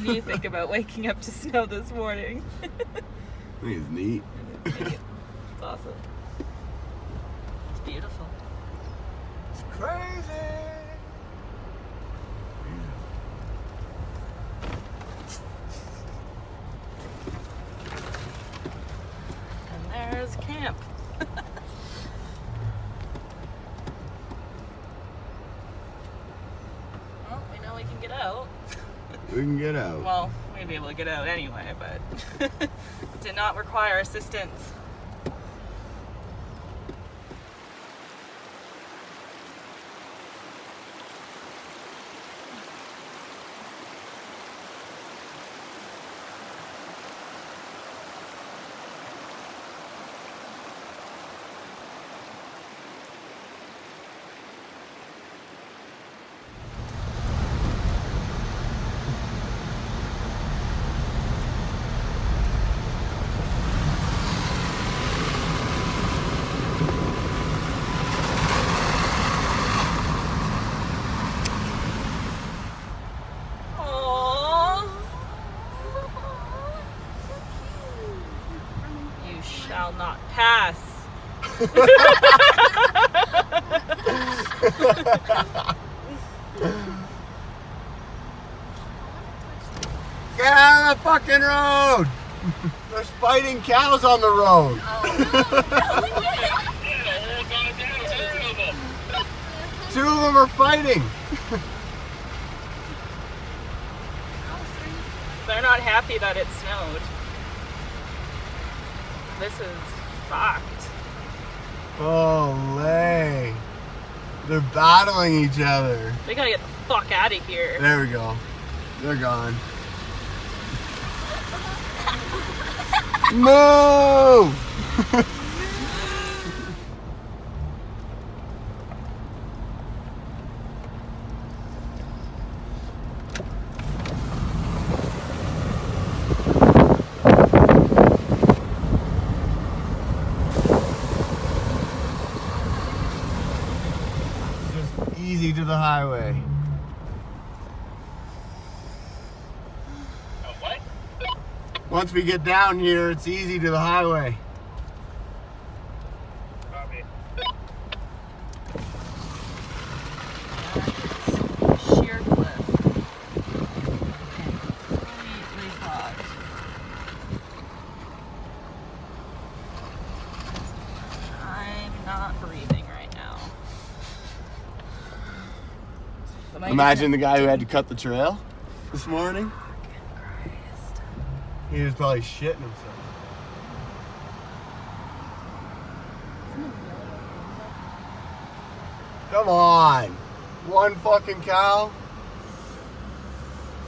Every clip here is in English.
What do you think about waking up to snow this morning? I think it's neat. It's awesome. It's beautiful. It's crazy. And there's camp. Well, we know we can get out. We can get out. Well, we'd be able to get out anyway, but did not require assistance. Shall not pass. Get out of the fucking road! There's fighting cows on the road. Two of them are fighting. They're not happy that it snowed. This is fucked. Holy. They're battling each other. They gotta get the fuck out of here. There we go. They're gone. Move! Easy to the highway. What? Once we get down here, it's easy to the highway. Copy. Sheer cliff. Completely fogged. I'm not breathing right now. Imagine the guy who had to cut the trail this morning. Christ. He was probably shitting himself. Come on. One fucking cow.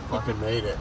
Fucking made it.